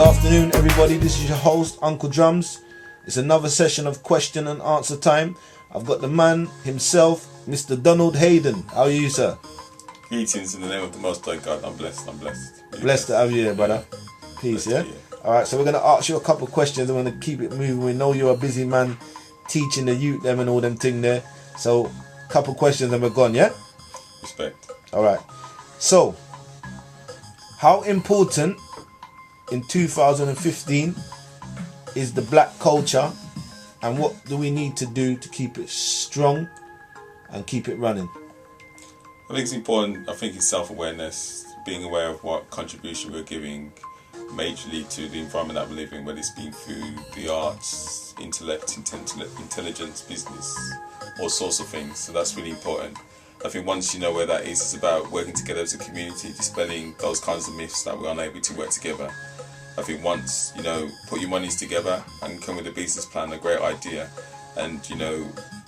afternoon, everybody. This is your host, Uncle Drums. It's another session of question and answer time. I've got the man himself, Mr. Donald Hayden. How are you, sir? Greetings in the name of the Most High God. I'm blessed. Blessed to have you here, brother. Peace, yeah? Alright, so we're going to ask you a couple of questions. I'm going to keep it moving. We know you're a busy man teaching the youth them and all them thing there. So, a couple of questions and we're gone, yeah? Respect. Alright. So, how important in 2015 is the black culture, and what do we need to do to keep it strong and keep it running? I think it's important. I think it's self-awareness, being aware of what contribution we're giving majorly to the environment that we live in, whether it's been through the arts, intellect, intelligence, business, all sorts of things. So that's really important. I think once you know where that is, it's about working together as a community, dispelling those kinds of myths that we're unable to work together. I think once, put your monies together and come with a business plan, a great idea. And,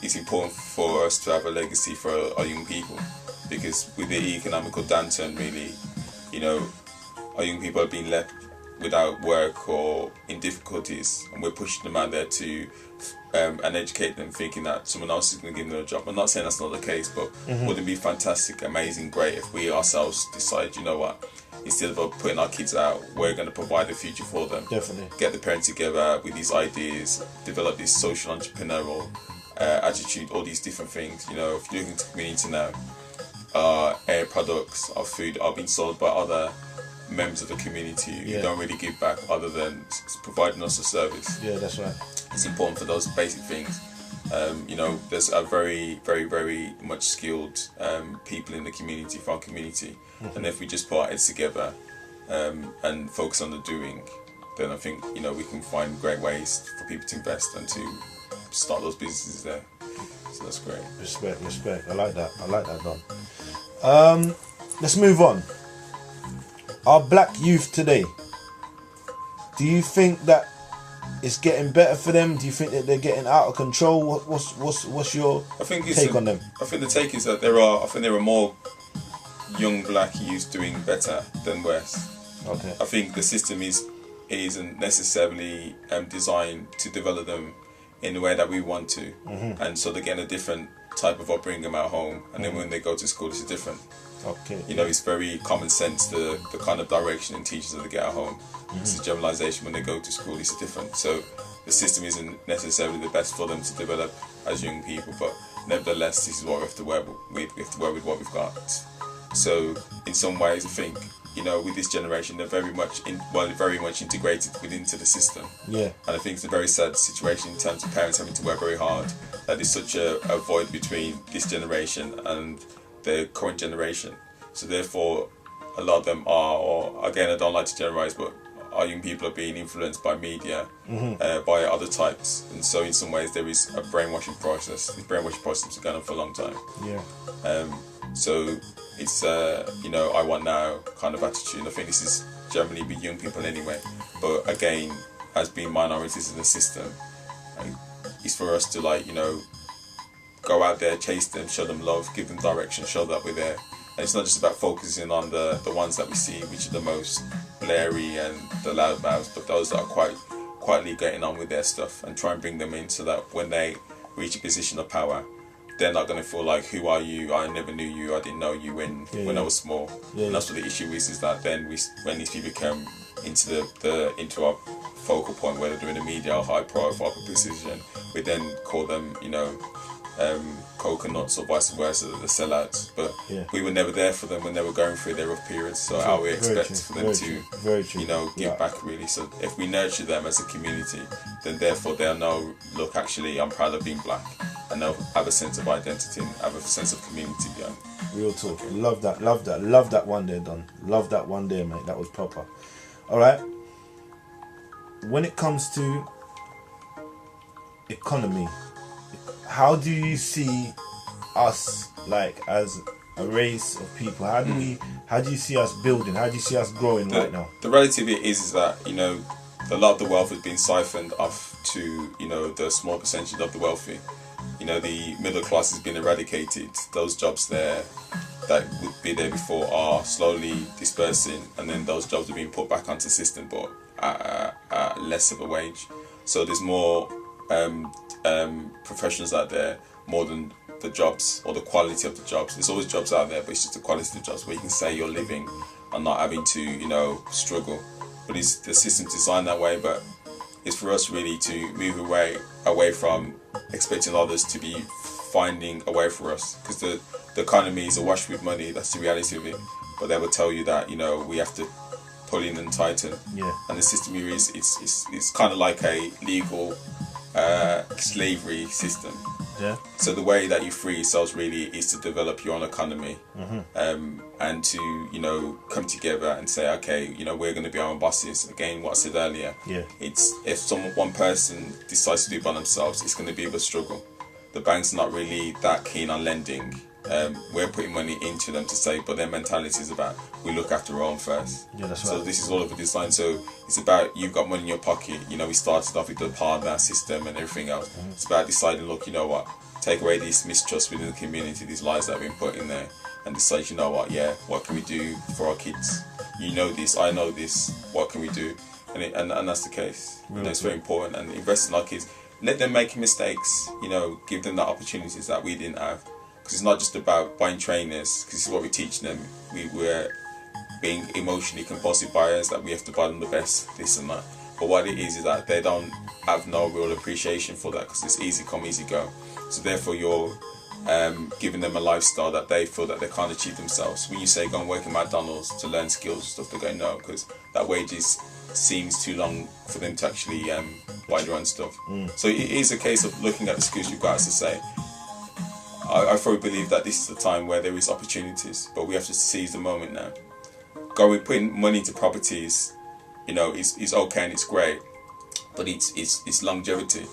it's important for us to have a legacy for our young people, because with the economical downturn, really, our young people are being left without work or in difficulties, and we're pushing them out there to and educate them, thinking that someone else is going to give them a job. I'm not saying that's not the case, but wouldn't it be fantastic, amazing, great if we ourselves decide, you know what, instead of putting our kids out, we're going to provide a future for them. Definitely. Get the parents together with these ideas, develop this social entrepreneurial attitude, all these different things. If you look into the community now, air products, our food are being sold by other members of the community who don't really give back other than providing us a service. Yeah, that's right. It's important for those basic things. There's a very, very, very much skilled people in the community, for our community, and if we just put our heads together and focus on the doing, then I think we can find great ways for people to invest and to start those businesses there. So that's great. Respect. I like that, Don. Let's move on. Our black youth today, do you think that it's getting better for them? Do you think that they're getting out of control? What's your take on them? I think the take is that there are more young black youths doing better than worse. Okay. I think the system isn't necessarily designed to develop them in the way that we want to, and so they're getting a different type of upbringing at home, and then when they go to school, it's different. Okay. It's very common sense, the kind of direction and teachers that they get at home. It's a generalization. When they go to school, it's different. So the system isn't necessarily the best for them to develop as young people, but nevertheless, this is what we have to work with. We have to work with what we've got. So in some ways, I think, with this generation, they're very much integrated into the system. Yeah. And I think it's a very sad situation in terms of parents having to work very hard. That there's such a void between this generation and the current generation. So therefore, a lot of them are, or again, I don't like to generalize, but our young people are being influenced by media, by other types. And so in some ways, there is a brainwashing process. The brainwashing process has been going on for a long time. Yeah. So it's I want now kind of attitude. I think this is generally with young people anyway. But again, as being minorities in the system, it's for us to go out there, chase them, show them love, give them direction, show that we're there. And it's not just about focusing on the ones that we see, which are the most blurry and the loudmouths, but those that are quietly getting on with their stuff, and try and bring them in so that when they reach a position of power, they're not going to feel like, who are you? I never knew you. I didn't know you when I was small. Yeah, and that's what the issue is that then when these people come into our focal point, whether they're in the media or high profile position, we then call them, coconuts or vice versa, the sellouts. But we were never there for them when they were going through their rough periods. So how we expect for them to give back, really. So if we nurture them as a community, then therefore they'll know, look, actually, I'm proud of being black, and they'll have a sense of identity and have a sense of community behind. Real talk. Love that one there, Don. Love that one there, mate. That was proper. All right. When it comes to economy, how do you see us, as a race of people? How do you see us building? How do you see us growing right now? The reality of it is that a lot of the wealth has been siphoned off to the small percentage of the wealthy. The middle class has been eradicated. Those jobs there that would be there before are slowly dispersing, and then those jobs are being put back onto the system. But less of a wage. So there's more professionals out there, more than the jobs or the quality of the jobs. There's always jobs out there, but it's just the quality of the jobs where you can say you're living and not having to, you know, struggle. But the system's designed that way. But it's for us really to move away from expecting others to be finding a way for us, because the economy is awash with money. That's the reality of it. But they will tell you that, you know, we have to pull in and tighten. Yeah. And the system here is it's kind of like a legal slavery system. Yeah. So the way that you free yourselves really is to develop your own economy, and to, you know, come together and say, okay, you know, we're going to be our own bosses. Again, what I said earlier. Yeah. It's if one person decides to do it by themselves, it's going to be a struggle. The bank's not really that keen on lending. We're putting money into them to say, but their mentality is about, we look after our own first. Yeah, that's so right. this is all of a design. So it's about, you've got money in your pocket. You know, we started off with the partner system and everything else. It's about deciding, look, you know what, take away this mistrust within the community, these lies that have been put in there, and decide, you know what, yeah, what can we do for our kids? You know this, I know this, what can we do? And that's the case. Really? You know, it's very important. And invest in our kids. Let them make mistakes, you know, give them the opportunities that we didn't have. Because it's not just about buying trainers, because this is what we teach them. We're being emotionally compulsive buyers, that we have to buy them the best, this and that. But what it is that they don't have no real appreciation for that, because it's easy come, easy go. So therefore you're giving them a lifestyle that they feel that they can't achieve themselves. When you say go and work in McDonald's to learn skills and stuff, they go no, because that wages seems too long for them to actually buy their own stuff. So it is a case of looking at the skills you've got, as to say, I fully believe that this is the time where there is opportunities, but we have to seize the moment now. Putting money into properties, you know, is okay and it's great, but it's longevity.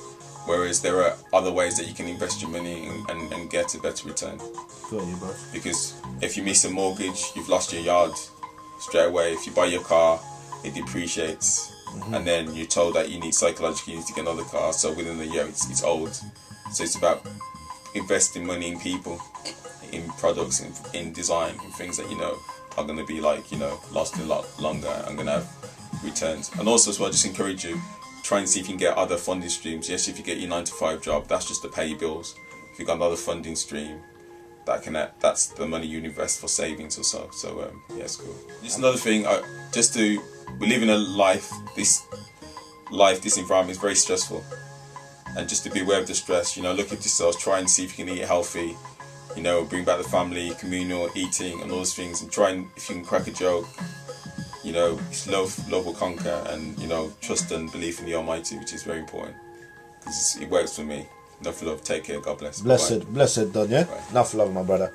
Whereas there are other ways that you can invest your money and get a better return. Got you, bro. Because if you miss a mortgage, you've lost your yard straight away. If you buy your car, it depreciates, and then you're told that you need psychologically you need to get another car. So within a year, it's old. So it's about investing money in people, in products, in design, in things that, you know, are going to be like, you know, lasting a lot longer and going to have returns. And also as well, just encourage you, try and see if you can get other funding streams. Yes, if you get your 9-to-5 job, that's just to pay your bills. If you've got another funding stream, that's the money you invest for savings or so. So yeah, it's cool. Just another thing, we live in a life, this environment is very stressful. And just to be aware of the stress, you know, look at yourself, try and see if you can eat healthy, you know, bring back the family, communal eating and all those things, and try and, if you can crack a joke, you know, love will conquer, and, you know, trust and belief in the Almighty, which is very important, because it works for me. Enough love, take care, God bless. Blessed, Don, yeah? Bye. Enough love, my brother.